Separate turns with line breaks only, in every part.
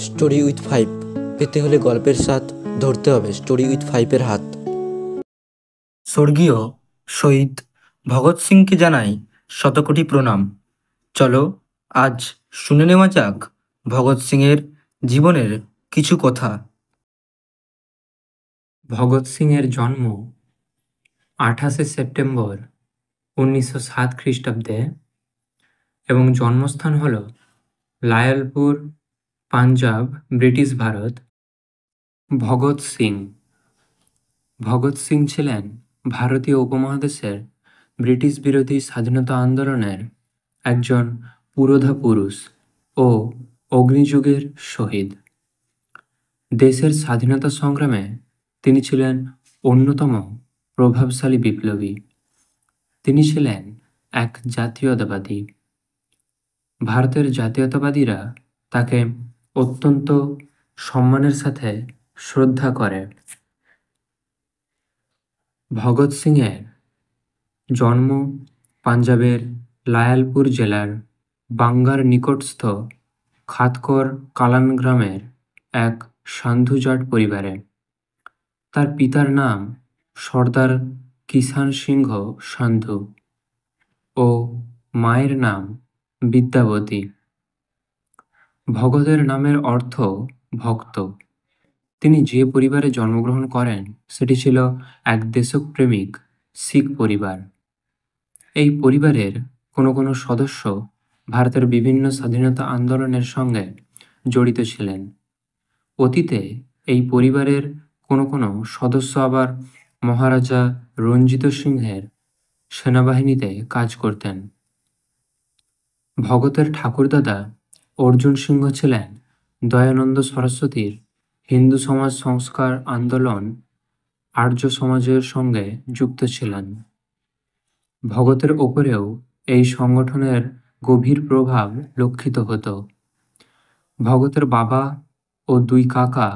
Story with five পেতে হলে গল্পের স্বাদ ধরতে হবে স্টোরি উইথ ফাইভের হাত। স্বর্গীয় শহীদ ভগৎ সিংকে জানাই শতকোটি প্রণাম। চলো আজ শুনে নেওয়া যাক ভগৎ সিংয়ের জীবনের কিছু কথা।
ভগৎ সিংয়ের জন্ম 28শে সেপ্টেম্বর 1907 খ্রিস্টাব্দে এবং জন্মস্থান হল লায়লপুর, পাঞ্জাব, ব্রিটিশ ভারত। ভগৎ সিং ছিলেন ভারতীয় উপমহাদেশের ব্রিটিশ বিরোধী স্বাধীনতা আন্দোলনের একজন পুরোধা পুরুষ ও অগ্নিযুগের শহীদ। দেশের স্বাধীনতা সংগ্রামে তিনি ছিলেন অন্যতম প্রভাবশালী বিপ্লবী। তিনি ছিলেন এক জাতীয়তাবাদী। ভারতের জাতীয়তাবাদীরা তাকে অত্যন্ত সম্মানের সাথে শ্রদ্ধা করে। ভগৎ সিংয়ের জন্ম পাঞ্জাবের লায়ালপুর জেলার বাঙ্গার নিকটস্থ খাতকর কালান গ্রামের এক সান্ধু জাট পরিবারে। তার পিতার নাম সর্দার কিষান সিংহ সান্ধু ও মায়ের নাম বিদ্যাবতী। ভগতের নামের অর্থ ভক্ত। তিনি যে পরিবারে জন্মগ্রহণ করেন সেটি ছিল এক দেশপ্রেমিক শিখ পরিবার। এই পরিবারের কোনো কোনো সদস্য ভারতের বিভিন্ন স্বাধীনতা আন্দোলনের সঙ্গে জড়িত ছিলেন। অতীতে এই পরিবারের কোনো কোনো সদস্য আবার মহারাজা রঞ্জিত সিংহের সেনাবাহিনীতে কাজ করতেন। ভগতের ঠাকুরদাদা অর্জুন সিংহ ছিলেন দয়ানন্দ সরস্বতীর হিন্দু সমাজ সংস্কার আন্দোলন আর্য সমাজের সঙ্গে যুক্ত ছিলেন। ভগতের ওপরেও এই সংগঠনের গভীর প্রভাব লক্ষিত হতো। ভগতের বাবা ও দুই কাকা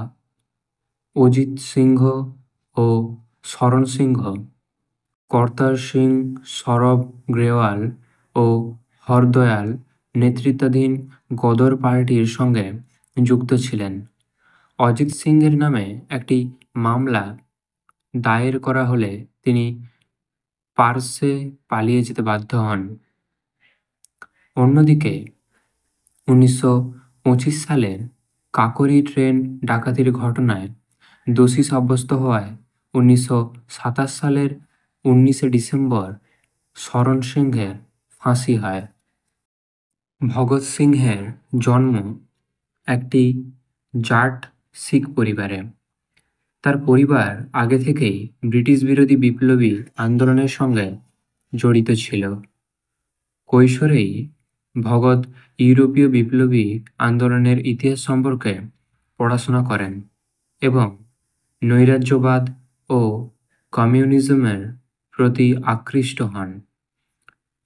অজিত সিংহ ও শরণ সিংহ, কর্তার সিং, সরব গ্রেওয়াল ও হরদয়াল নেতৃত্বাধীন গদর পার্টির সঙ্গে যুক্ত ছিলেন। অজিত সিংহের নামে একটি মামলা দায়ের করা হলে তিনি পার্শ্বে পালিয়ে যেতে বাধ্য হন। অন্যদিকে 1925 সালের কাকরি ট্রেন ডাকাতির ঘটনায় দোষী সাব্যস্ত হওয়ায় 1927 সালের 19শে ডিসেম্বর শরণ সিংহের ফাঁসি হয়। ভগৎ সিংহের জন্ম একটি জাট শিখ পরিবারে। তার পরিবার আগে থেকেই ব্রিটিশ বিরোধী বিপ্লবী আন্দোলনের সঙ্গে জড়িত ছিল। কৈশোরেই ভগৎ ইউরোপীয় বিপ্লবী আন্দোলনের ইতিহাস সম্পর্কে পড়াশোনা করেন এবং নৈরাজ্যবাদ ও কমিউনিজমের প্রতি আকৃষ্ট হন।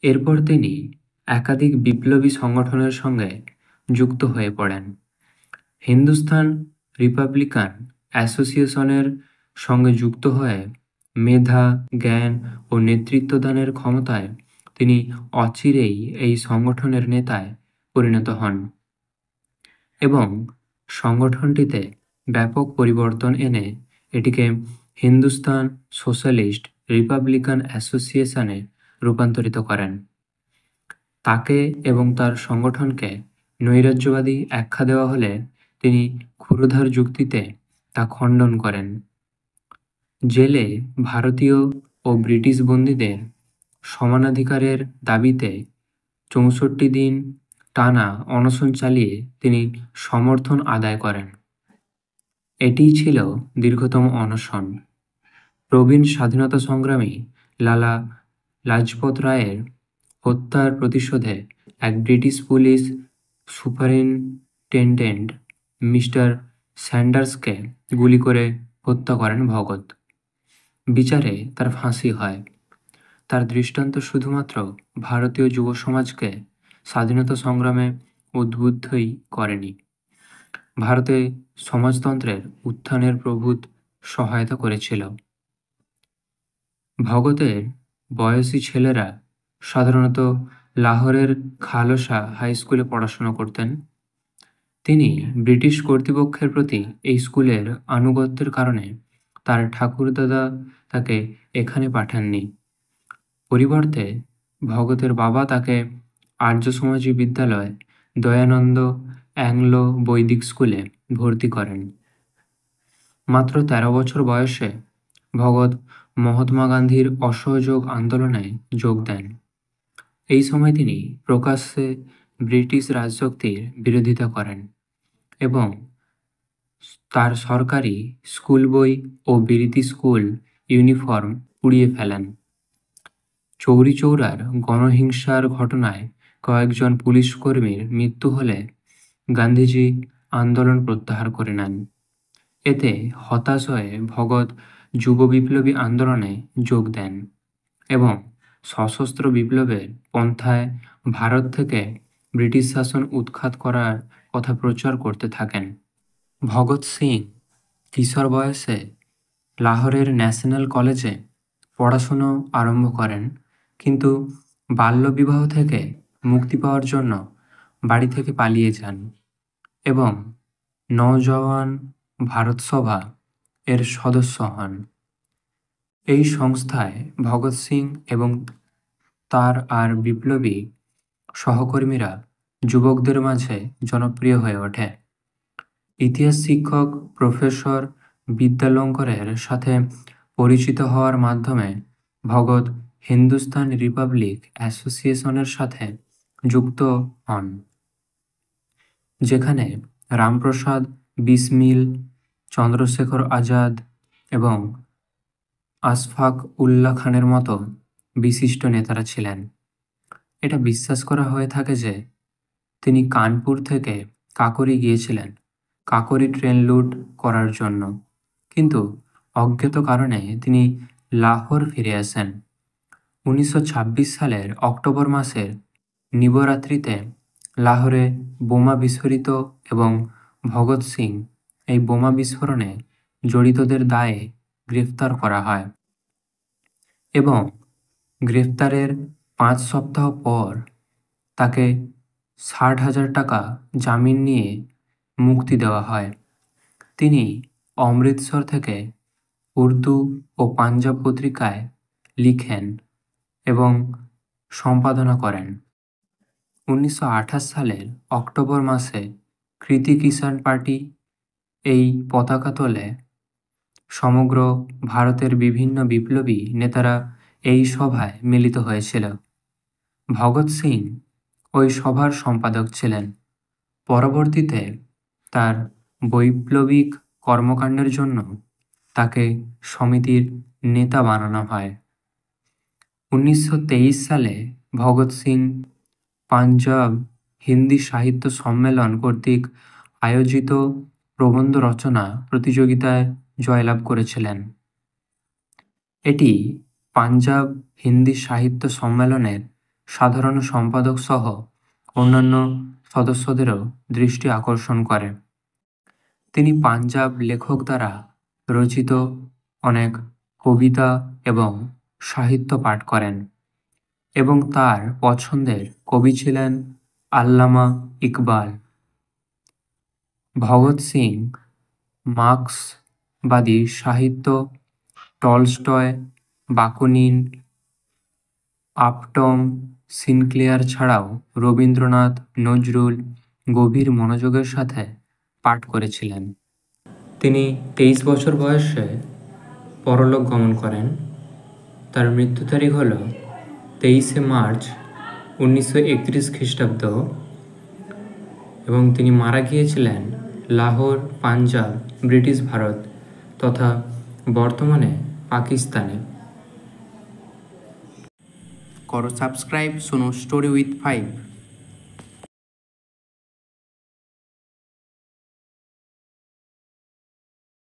এরপর তিনি একাধিক বিপ্লবী সংগঠনের সঙ্গে যুক্ত হয়ে পড়েন। হিন্দুস্তান রিপাবলিকান অ্যাসোসিয়েশনের সঙ্গে যুক্ত হয়ে মেধা, জ্ঞান ও নেতৃত্বদানের ক্ষমতায় তিনি অচিরেই এই সংগঠনের নেতায় পরিণত হন এবং সংগঠনটিতে ব্যাপক পরিবর্তন এনে এটিকে হিন্দুস্তান সোশ্যালিস্ট রিপাবলিকান অ্যাসোসিয়েশনে রূপান্তরিত করেন। তাকে এবং তার সংগঠনকে নৈরাজ্যবাদী আখ্যা দেওয়া হলে তিনি ক্ষুরধার যুক্তিতে তা খণ্ডন করেন। জেলে ভারতীয় ও ব্রিটিশ বন্দীদের সমানাধিকারের দাবিতে 64 দিন টানা অনশন চালিয়ে তিনি সমর্থন আদায় করেন। এটিই ছিল দীর্ঘতম অনশন। প্রবীণ স্বাধীনতা সংগ্রামী লালা লাজপত রায়ের হত্যার প্রতিশোধে এক ব্রিটিশ পুলিশ সুপারিনটেনডেন্ট মিস্টার স্যান্ডার্সকে গুলি করে হত্যা করেন ভগৎ। বিচারে তার ফাঁসি হয়। তার দৃষ্টান্ত শুধুমাত্র ভারতীয় যুব সমাজকে স্বাধীনতা সংগ্রামে উদ্বুদ্ধই করেনি, ভারতে সমাজতন্ত্রের উত্থানের প্রভূত সহায়তা করেছিল। ভগতের বয়সী ছেলেরা সাধারণত লাহোরের খালসা হাই স্কুলে পড়াশোনা করতেন। তিনি ব্রিটিশ কর্তৃপক্ষের প্রতি এই স্কুলের আনুগত্যের কারণে তার ঠাকুরদাদা তাকে এখানে পাঠাননি। পরিবর্তে ভগতের বাবা তাকে আর্য সমাজি বিদ্যালয় দয়ানন্দ অ্যাংলো বৈদিক স্কুলে ভর্তি করেন। মাত্র ১৩ বছর বয়সে ভগৎ মহাত্মা গান্ধীর অসহযোগ আন্দোলনে যোগ দেন। এই সময় তিনি প্রকাশ্যে ব্রিটিশ রাজশক্তির বিরোধিতা করেন এবং তার সরকারি স্কুল বই ও বিলিতি স্কুল ইউনিফর্ম পুড়িয়ে ফেলেন। চৌরি চৌরার গণহিংসার ঘটনায় কয়েকজন পুলিশ কর্মীর মৃত্যু হলে গান্ধীজি আন্দোলন প্রত্যাহার করে নেন। এতে হতাশ হয়ে ভগৎ যুব বিপ্লবী আন্দোলনে যোগ দেন এবং সশস্ত্র বিপ্লবের পন্থায় ভারত থেকে ব্রিটিশ শাসন উৎখাত করার কথা প্রচার করতে থাকেন। ভগৎ সিং কিশোর বয়সে লাহোরের ন্যাশনাল কলেজে পড়াশুনো আরম্ভ করেন, কিন্তু বাল্যবিবাহ থেকে মুক্তি পাওয়ার জন্য বাড়ি থেকে পালিয়ে যান এবং নওজওয়ান ভারত সভা এর সদস্য হন। এই সংস্থায় ভগৎ সিং এবং তার আর বিপ্লবী সহকর্মীরা যুবকদের মাঝে জনপ্রিয় হয়ে ওঠে। ইতিহাস শিক্ষক প্রফেসর বিদ্যালঙ্করের সাথে পরিচিত হওয়ার মাধ্যমে ভগৎ হিন্দুস্তান রিপাবলিক অ্যাসোসিয়েশনের সাথে যুক্ত হন, যেখানে রামপ্রসাদ বিসমিল, চন্দ্রশেখর আজাদ এবং আশফাক উল্লাহ খানের মতো বিশিষ্ট নেতারা ছিলেন। এটা বিশ্বাস করা হয়ে থাকে যে তিনি কানপুর থেকে কাকরি গিয়েছিলেন কাকরি ট্রেন লুট করার জন্য, কিন্তু অজ্ঞাত কারণে তিনি লাহোর ফিরে আসেন। 1926 সালের অক্টোবর মাসের নবরাত্রিতে লাহোরে বোমা বিস্ফোরিত এবং ভগৎ সিং এই বোমা বিস্ফোরণে জড়িতদের দায়ে গ্রেফতার করা হয় এবং গ্রেফতারের 5 সপ্তাহ পর তাকে 60,000 টাকা জামিন নিয়ে মুক্তি দেওয়া হয়। তিনি অমৃতসর থেকে উর্দু ও পাঞ্জাব পত্রিকায় লিখেন এবং সম্পাদনা করেন। 1928 সালের অক্টোবর মাসে কৃতি কিষাণ পার্টি এই পতাকা তোলে। সমগ্র ভারতের বিভিন্ন বিপ্লবী নেতারা এই সভায় মিলিত হয়েছিল। ভগৎ সিং ওই সভার সম্পাদক ছিলেন। পরবর্তীতে তার বৈপ্লবিক কর্মকাণ্ডের জন্য তাকে সমিতির নেতা বানানো হয়। 1923 সালে ভগৎ সিং পাঞ্জাব হিন্দি সাহিত্য সম্মেলন কর্তৃক আয়োজিত প্রবন্ধ রচনা প্রতিযোগিতায় জয়লাভ করেছিলেন। এটি পাঞ্জাব হিন্দি সাহিত্য সম্মেলনের সাধারণ সম্পাদক সহ অন্যান্য সদস্যদেরও দৃষ্টি আকর্ষণ করে। তিনি পাঞ্জাব লেখক দ্বারা রচিত অনেক কবিতা এবং সাহিত্য পাঠ করেন এবং তার পছন্দের কবি ছিলেন আল্লামা ইকবাল। ভগৎ সিং মার্ক্সবাদী সাহিত্য, টলস্টয়, বাকুনিন, আপটন সিনক্লেয়ার ছাড়াও রবীন্দ্রনাথ, নজরুল গভীর মনোযোগের সাথে পাঠ করেছিলেন। তিনি 23 বছর বয়সে পরলোক গমন করেন। তার মৃত্যু তারিখ হল 23শে মার্চ 1931 খ্রিস্টাব্দ এবং তিনি মারা গিয়েছিলেন লাহোর, পাঞ্জাব, ব্রিটিশ ভারত তথা বর্তমানে পাকিস্তানে।
করো সাবস্ক্রাইব, শোনো স্টোরি উইথ 5।